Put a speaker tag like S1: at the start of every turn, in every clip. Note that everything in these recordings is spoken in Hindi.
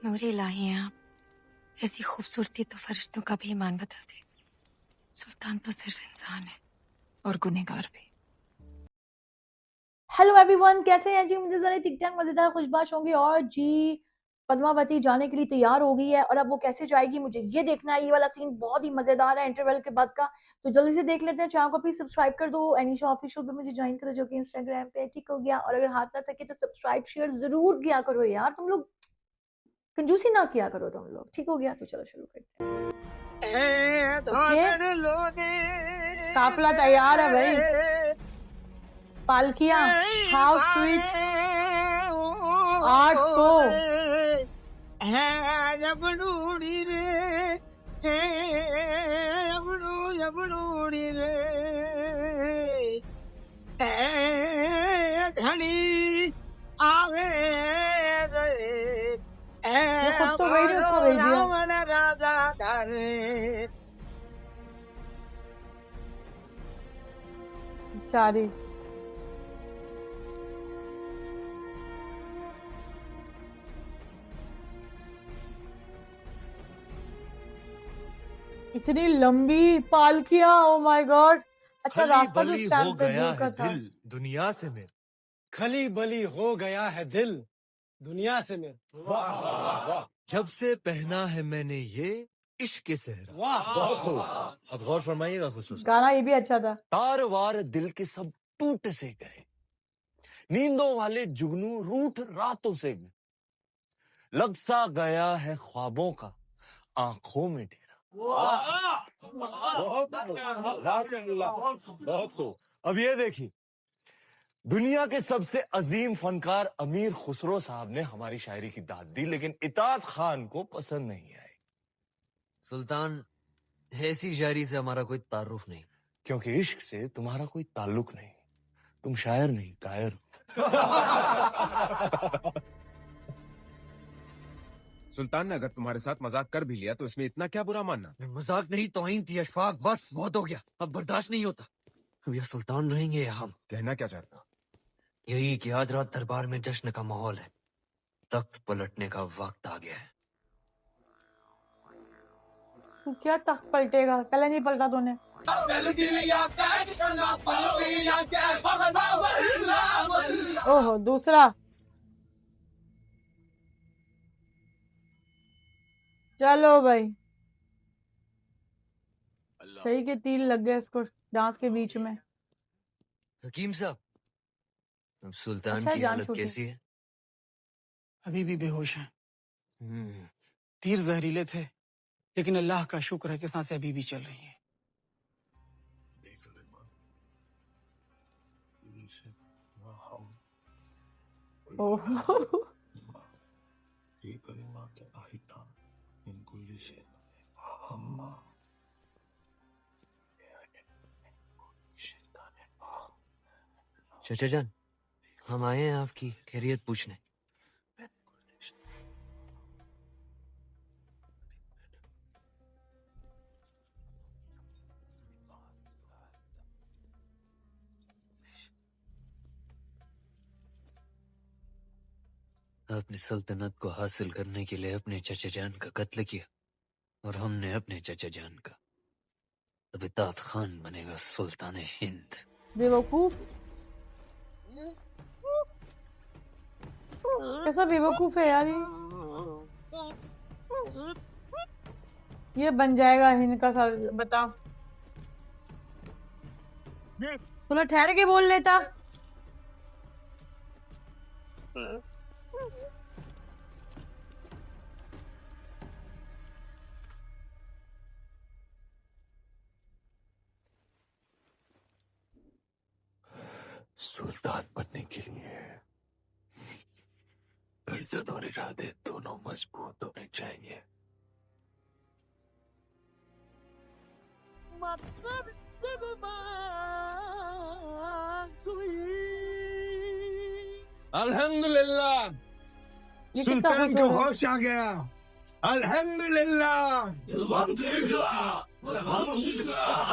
S1: नूरे इलाही हैं आप। ऐसी खूबसूरती तो फरिश्तों का भी ईमान बदल दे। सुल्तान तो सिर्फ इंसान है और गुनहगार भी।
S2: हेलो एवरीवन, कैसे हैं जी? मुझे जरा ठीक ठाक मजेदार खुशबाश होंगे। और जी पद्मावती जाने के लिए तैयार हो गई है और अब वो कैसे जाएगी मुझे ये देखना है। ये वाला सीन बहुत ही मजेदार है इंटरवल के बाद का, तो जल्दी से देख लेते हैं। चैनल को प्लीज सब्सक्राइब कर दो। एनिशा ऑफिशियल पे मुझे ज्वाइन करो जो कि इंस्टाग्राम पे ठीक हो गया। और अगर हाथ ना थके तो सब्सक्राइब शेयर जरूर किया करो यार, तुम लोग कंजूसी ना किया करो तुम लोग। ठीक हो गया, तो चलो शुरू करते हैं। काफिला तैयार है भाई। पालकियां, हाउ स्वीट 800
S3: जबड़ूड़ी रे जबड़ूड़ी रे घड़ी आवे
S2: ये खुद तो गई नहीं, उसको भेज दिया।
S3: रावण राजा करे
S2: चारी इतनी लंबी पालकियां, ओ माय गॉड। अच्छा, रास्ता भी
S4: खली बली हो
S2: स्टैंड पे
S4: गया
S2: दूर का
S4: है
S2: था।
S4: दिल दुनिया से मेरे।
S5: खली बली हो गया है दिल दुनिया से मेरे। वाह वाह वाह,
S4: जब से पहना है मैंने ये इश्क के सेहरा।
S5: वाह
S4: बहुत खूब। अब गौर फरमाइएगा खुसूस।
S2: गाना ये भी अच्छा था।
S4: तार वार दिल के सब टूट से गए, नींदों वाले जुगनू रूठ रातों से गए, लग सा गया है ख्वाबों का आंखों में डेरा। बहुत खूब। अब ये देखिए, दुनिया के सबसे अजीम फनकार अमीर खुसरो साहब ने हमारी शायरी की दाद दी, लेकिन इताद खान को पसंद नहीं आई।
S6: सुल्तान, ऐसी शायरी से हमारा कोई तारुफ नहीं।
S4: क्योंकि इश्क से तुम्हारा कोई ताल्लुक नहीं, तुम शायर नहीं कायर हो।
S7: सुल्तान ने अगर तुम्हारे साथ मजाक कर भी लिया तो इसमें इतना क्या बुरा मानना।
S6: मजाक नहीं, तौहीन थी अशफाक। बस बहुत हो गया, अब बर्दाश्त नहीं होता। अब यह सुल्तान रहेंगे या हम?
S7: कहना क्या चाहते हो?
S6: यही कि आज रात दरबार में जश्न का माहौल है, तख्त पलटने का वक्त आ गया है।
S2: क्या तख्त पलटेगा? पहले नहीं पलटा तूने। ओहो, दूसरा। चलो भाई, सही के तीर लग गए इसको डांस के बीच में।
S6: हकीम साहब, अब सुल्तान
S2: अच्छा,
S6: की
S2: जान
S6: हालत
S2: छूटी।
S6: कैसी है?
S5: अभी भी बेहोश हैं।
S6: हम्म,
S5: तीर जहरीले थे, लेकिन अल्लाह का शुक्र है कि सांसें अभी भी चल रही हैं।
S2: ओह
S6: चाचा जान, हम आए हैं आपकी खैरियत पूछने। आपने सल्तनत को हासिल करने के लिए अपने चचा जान का कत्ल किया और हमने अपने चचा जान का। अब इताद खान बनेगा सुल्तान हिंद।
S2: बेवकूफ, कैसा बेवकूफ है यार ये बन जाएगा हिंद का साल। बता, थोड़ा ठहर के बोल लेता।
S4: सुल्तान बनने के लिए गर्दन और इरादे दोनों मजबूत होने चाहिए।
S3: मकसद
S5: अल्हम्दुलिल्लाह,
S2: ये कितना
S5: सुल्तान
S2: खुश
S5: को
S2: हो रहा है।
S5: होश आ गया। अल्हम्दुलिल्लाह,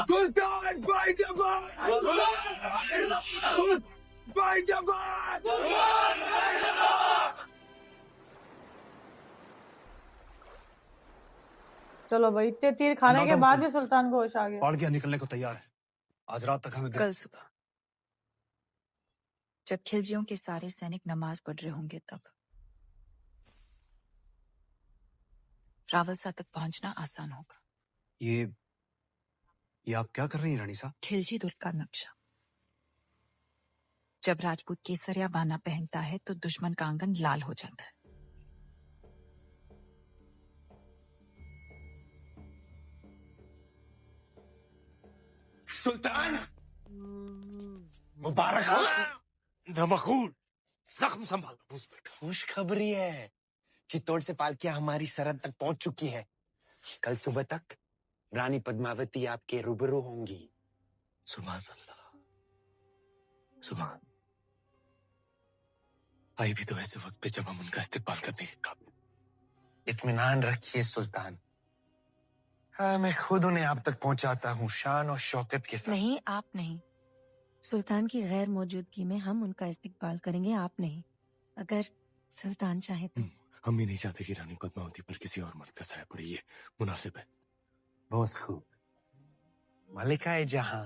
S5: सुल्तान भाई भाई।
S2: चलो भाई, इतने तीर खाने के
S8: दादा
S2: बाद
S8: हुक्म।
S2: भी सुल्तान को होश आ गया।
S8: पहाड़ क्या निकलने को तैयार है। आज रात तक हमें
S9: कल सुबह जब खिलजियों के सारे सैनिक नमाज पढ़ रहे होंगे तब रावलसा तक पहुंचना आसान होगा।
S8: ये आप क्या कर रही हैं रानी साहब?
S9: खिलजी दुर्ग का नक्शा। जब राजपूत केसरिया बाना पहनता है तो दुश्मन का आंगन लाल हो जाता है।
S4: सुल्तान मुबारक हो। नमखूर जख्म संभाल।
S10: खुशखबरी है, चित्तौड़ से पालकियां हमारी सरहद तक पहुंच चुकी है। कल सुबह तक रानी पद्मावती आपके रूबरू होंगी।
S4: सुभान अल्लाह। सुभान। आई भी तो ऐसे वक्त पे जब हम उनका इस्तेमाल करने के काबिल।
S10: इत्मीनान रखिए सुल्तान, हाँ, मैं खुद उन्हें आप तक पहुंचाता हूँ शान और शौकत के साथ।
S1: नहीं, आप नहीं। सुल्तान की गैर मौजूदगी में हम उनका इस्तेमाल करेंगे, आप नहीं। अगर सुल्तान चाहे तो।
S4: हम भी नहीं चाहते कि रानी पद्मावती पर किसी और मर्द का साया पड़े, ये मुनासिब है।
S10: बहुत खूब। मलिका जहां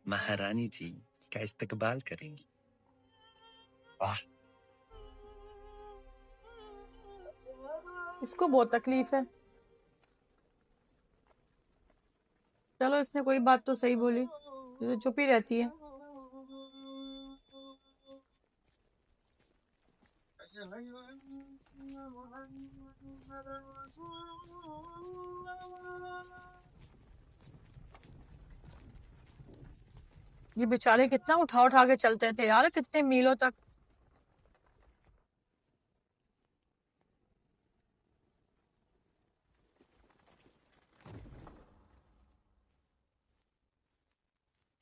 S10: महारानी जी का इस्तकबाल करेंगी। वाह।
S2: इसको बहुत तकलीफ है। चलो, इसने कोई बात तो सही बोली, तो चुप ही रहती है। ये बेचारे कितना उठा उठा के चलते थे यार, कितने मीलों तक।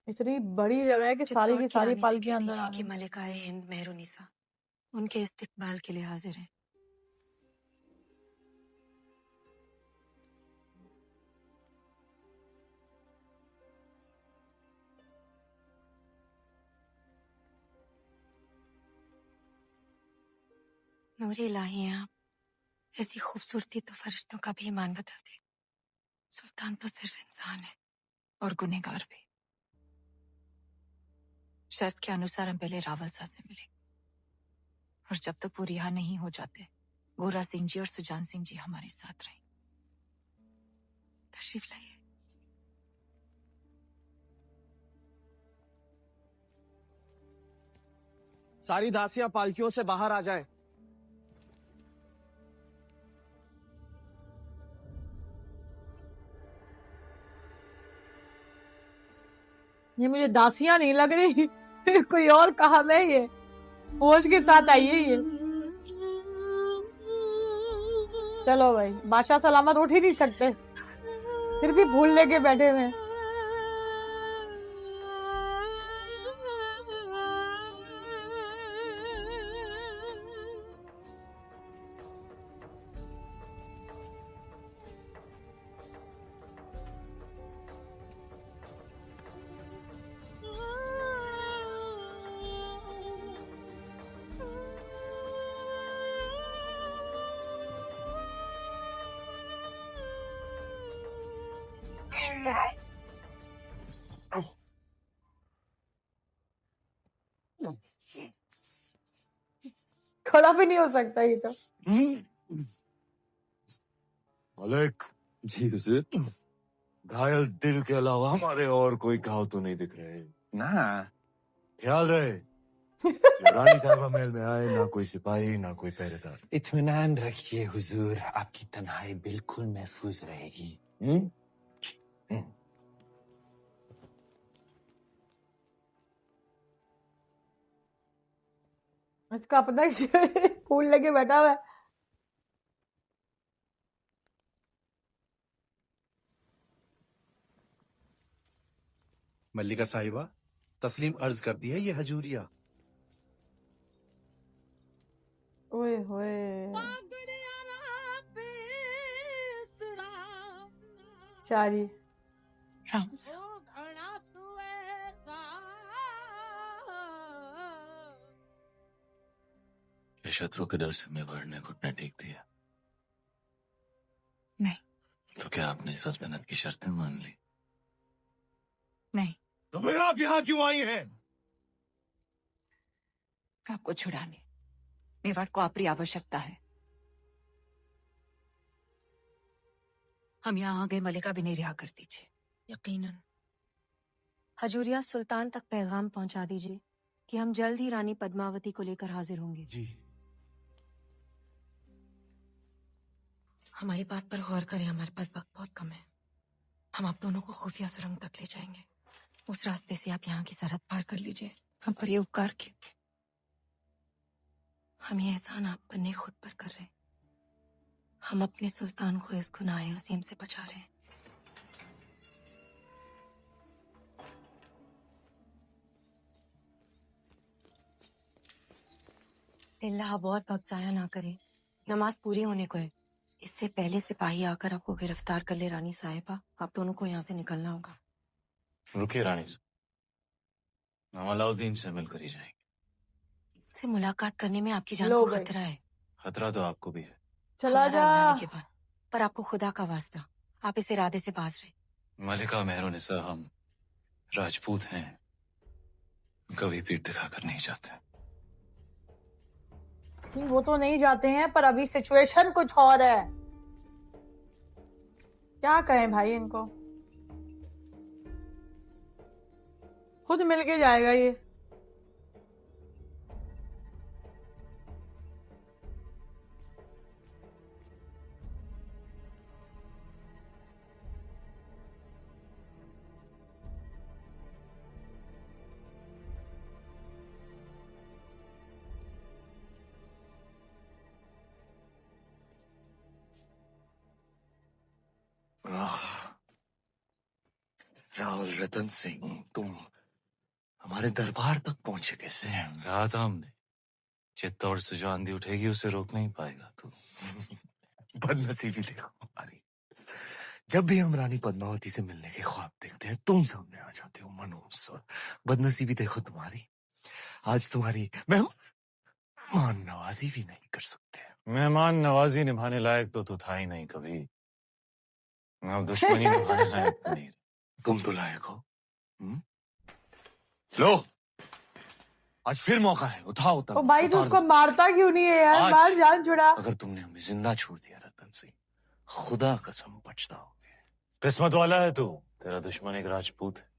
S2: इतनी बड़ी जगह है कि सारी की सारी पालकियां अंदर आ
S1: की
S2: गई।
S1: मलिकाए हिंद मेहरुनिसा उनके इस्तिकबाल के लिए हाजिर हैं। नूर इलाही हैं आप, ऐसी खूबसूरती तो फरिश्तों का भी ईमान बदल दे। सुल्तान तो सिर्फ इंसान है और गुनहगार भी। शर्त के अनुसार हम पहले रावलसा से मिलेंगे और जब तक वो रिहा नहीं हो जाते गोरा सिंह जी और सुजान सिंह जी हमारे साथ रहेंगे। तशरीफ लाइए।
S5: सारी दासियां पालकियों से बाहर आ जाएं।
S2: ये मुझे दासियां नहीं लग रही, कोई और कहा मैं। ये होश के साथ आई है ये। चलो भाई, बादशाह सलामत उठ ही नहीं सकते, फिर भी भूल लेके बैठे हुए हैं। खड़ा भी नहीं हो सकता ये तो।
S4: मलिक जी हुजूर, घायल दिल के अलावा हमारे और कोई घाव तो नहीं दिख रहे
S10: ना।
S4: ख्याल रहे। ये रानी साहिबा महल में आए ना कोई सिपाही ना कोई पहरेदार।
S10: इत्मीनान रखिए हुजूर, आपकी तन्हाई बिल्कुल महफूज रहेगी।
S2: इसका पता है फूल लेके बैठा हुआ है।
S11: मल्लिका साहिबा, तस्लीम अर्ज करती है ये हजूरिया।
S2: ओए होए, चारी
S9: रावलसा
S4: क्या शत्रु के डर से मैं भरने घुटने टेक दिया?
S9: नहीं।
S4: तो क्या क्या आपने सल्तनत की शर्तें मान ली?
S9: नहीं,
S4: तो फिर आप यहाँ क्यों आई हैं?
S9: आपको छुड़ाने मेवाड़ को आपकी आवश्यकता है। हम यहाँ आ गए, मलिका भी नहीं रिहा कर दीजिए।
S1: यकीनन। हजूरिया, सुल्तान तक पैगाम पहुंचा दीजिए कि हम जल्द ही रानी पद्मावती को लेकर हाजिर होंगे।
S11: जी।
S1: हमारी बात पर गौर करें, हमारे पास वक्त बहुत कम है। हम आप दोनों को खुफिया सुरंग तक ले जाएंगे। उस रास्ते से आप यहाँ की सरहद पार कर लीजिए। हम पर ये उपकार क्यों? हम ये एहसान आप पर नहीं खुद पर कर रहे हैं। हम अपने सुल्तान को इस गुनाह अजीम से बचा रहे हैं। अल्लाह बहुत वक्त जाया ना करे, नमाज पूरी होने को है। इससे पहले सिपाही आकर आपको गिरफ्तार कर ले रानी साहिबा, आप दोनों को यहाँ से निकलना होगा।
S4: रुकिए रानी साहब, हम अलाउद्दीन से मिलकर ही जाएंगे।
S1: से मुलाकात करने में आपकी जान
S2: लो
S1: को
S2: गए।
S1: खतरा है।
S4: खतरा तो आपको भी है।
S2: चला
S1: हमारा
S2: जा।
S1: अल्लाह ने के बाद, पर आपको खुदा का वास्ता, आप इस इरादे से बाज रहे।
S4: मलिका मेहरुनिसा, हम राजपूत हैं, कभी पीठ दिखाकर नहीं जाते।
S2: नहीं, वो तो नहीं जाते हैं, पर अभी सिचुएशन कुछ और है। क्या कहें भाई इनको, खुद मिलके जाएगा ये।
S4: राहुल रतन सिंह, तुम हमारे दरबार तक पहुंचे कैसे? कहा था हमने, चित्तौड़ से जो आंधी उठेगी उसे रोक नहीं पाएगा तू। बदनसीबी देखो हमारी, जब भी हम रानी पद्मावती से मिलने के ख्वाब देखते हैं तुम सामने आ जाते हो मनहूस। और बदनसीबी देखो तुम्हारी, आज तुम्हारी मेहमान नवाजी भी नहीं कर सकते। मेहमान नवाजी निभाने लायक तो तू था ही नहीं कभी, अब दुश्मनी निभाने लायक तो नहीं। तुम तो लायक हो। लो, आज फिर मौका है, उठाओ
S2: तो भाई तू उसको मारता क्यों नहीं है यार?
S4: आज-
S2: मार, जान छुड़ा।
S4: अगर तुमने हमें जिंदा छोड़ दिया रतन सिंह, खुदा कसम पछताओगे। किस्मत वाला है तू, तेरा दुश्मन एक राजपूत है।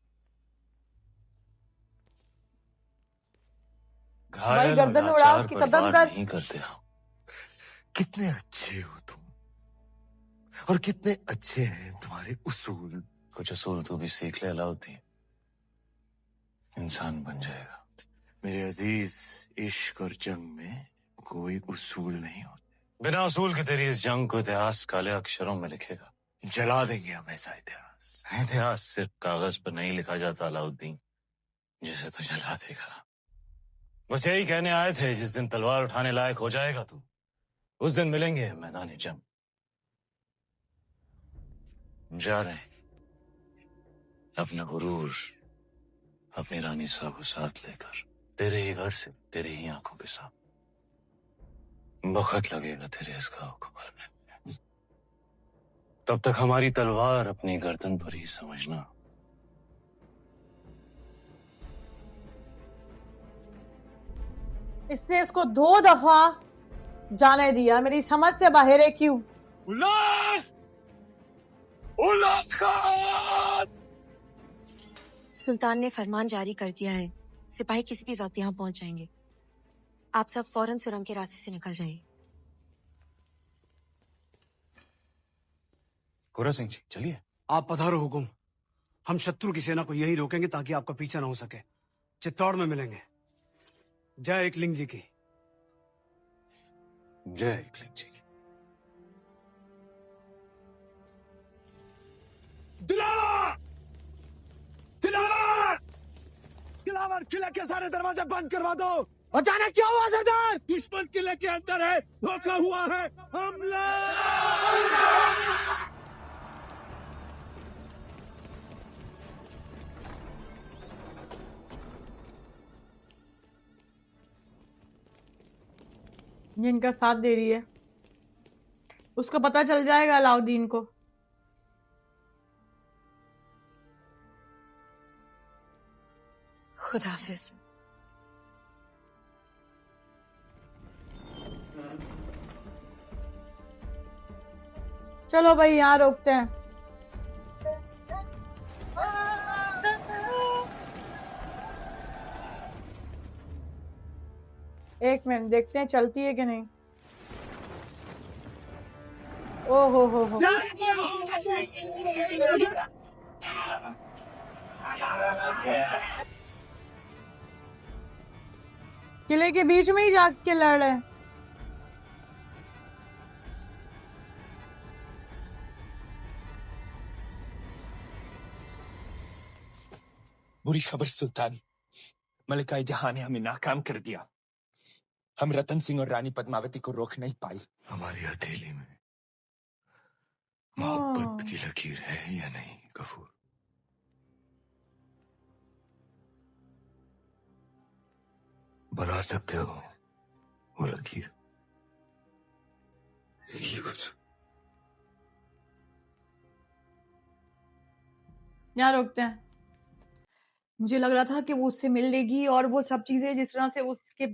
S2: भाई
S4: घायल
S2: गर्दन
S4: और
S2: उड़ा,
S4: लाचार
S2: उसकी
S4: पर
S2: कदम
S4: वार
S2: कर।
S4: नहीं करते हम। कितने अच्छे हो तुम, और कितने अच्छे हैं तुम्हारे उसूल। कुछ उसूल तू भी सीख ले अलाउद्दीन, इंसान बन जाएगा। मेरे अजीज, इश्क और जंग में कोई उसूल नहीं होते। बिना उसूल के तेरी इस जंग को इतिहास काले अक्षरों में लिखेगा। जला देंगे हम ऐसा इतिहास। इतिहास सिर्फ कागज पर नहीं लिखा जाता अलाउद्दीन, जिसे तू जला देगा। बस यही कहने आए थे, जिस दिन तलवार उठाने लायक हो जाएगा तू, उस दिन मिलेंगे मैदान जंग। जा रहे हैं, अपना गुरूर, अपनी रानी साहब को साथ लेकर, तेरे ही घर से, तेरे ही आंखों के सामने। वक्त लगेगा तेरे इस घाव को भरने, तब तक हमारी तलवार अपनी गर्दन पर ही समझना।
S2: इसने इसको 2 दफा जाने दिया, मेरी समझ से बाहर है। क्यों?
S1: सुल्तान ने फरमान जारी कर दिया है, सिपाही किसी भी वक्त यहाँ पहुंच जाएंगे। आप सब फौरन सुरंग के रास्ते से निकल जाइए।
S4: कोरा सिंह जी, चलिए।
S8: आप पधारो हुकुम। हम शत्रु की सेना को यही रोकेंगे ताकि आपका पीछा ना हो सके। चित्तौड़ में मिलेंगे। जय एकलिंग जी की।
S4: जय एकलिंग जी की।
S10: दिलावर, किले के सारे दरवाजे बंद करवा दो। अचानक क्या हुआ सरदार? दुश्मन किले के अंदर है, धोखा हुआ है, हमला!
S2: जिनका साथ दे रही है उसको पता चल जाएगा अलाउद्दीन को।
S1: खुदा हाफिज।
S2: चलो भाई यहाँ रोकते हैं। एक मिनट देखते हैं चलती है कि नहीं। ओ हो। किले के बीच में ही जाग के लड़ रहे हैं।
S10: बुरी खबर सुल्तान, मलिका जहां ने हमें नाकाम कर दिया। हम रतन सिंह और रानी पद्मावती को रोक नहीं पाई।
S4: हमारी हथेली में मोहब्बत की लकीर है या नहीं गफूर? बना सकते हो वो लकीर? यूसुफ,
S2: यहाँ रोकते हैं। मुझे लग रहा था कि वो उससे मिल लेगी और वो सब चीजें जिस तरह से उसके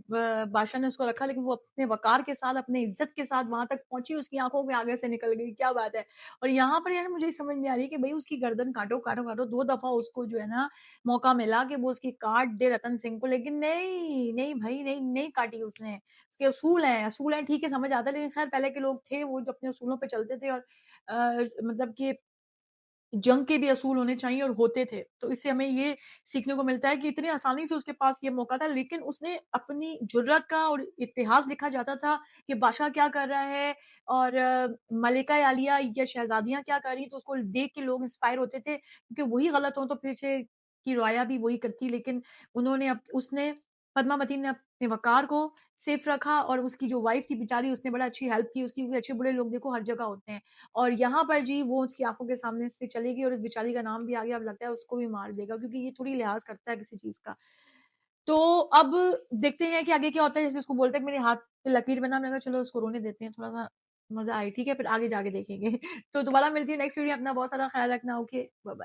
S2: बादशाह ने उसको रखा, लेकिन वो अपने वकार के साथ, अपने इज्जत के साथ वहां तक पहुंची, उसकी आंखों में आगे से निकल गई। क्या बात है। और यहाँ पर यार मुझे समझ नहीं आ रही कि भाई उसकी गर्दन काटो काटो काटो। 2 दफा उसको जो है ना मौका मिला कि वो उसकी काट दे रतन सिंह को, लेकिन नहीं नहीं भाई, नहीं काटी उसने। उसके असूल हैं, ठीक है, समझ आता है, लेकिन खैर पहले के लोग थे वो जो अपने असूलों पे चलते थे, और मतलब कि जंग के भी असूल होने चाहिए और होते थे। तो इससे हमें ये सीखने को मिलता है कि इतनी आसानी से उसके पास ये मौका था, लेकिन उसने अपनी जुर्रत का, और इतिहास लिखा जाता था कि बादशाह क्या कर रहा है और मलिका आलिया या शहजादियाँ क्या कर रही हैं, तो उसको देख के लोग इंस्पायर होते थे, क्योंकि वही गलत हो तो पीछे की रॉया भी वही करती। लेकिन उसने पद्मावती ने अपने वकार को सेफ रखा, और उसकी जो वाइफ थी बेचारी, उसने बड़ा अच्छी हेल्प की उसकी, क्योंकि अच्छे बुरे लोग देखो हर जगह होते हैं। और यहाँ पर जी वो उसकी आंखों के सामने से चली गई, और उस बेचारी का नाम भी आ गया। अब लगता है उसको भी मार देगा, क्योंकि ये थोड़ी लिहाज करता है किसी चीज का। तो अब देखते हैं कि आगे क्या होता है। जैसे उसको बोलते हैं कि मेरे हाथ पे लकीर बना, मैंने कहा चलो उसको रोने देते हैं, थोड़ा सा मजा आए, ठीक है, फिर आगे जाके देखेंगे। तो दोबारा मिलती है नेक्स्ट वीडियो। अपना बहुत सारा ख्याल रखना। Okay, bye bye.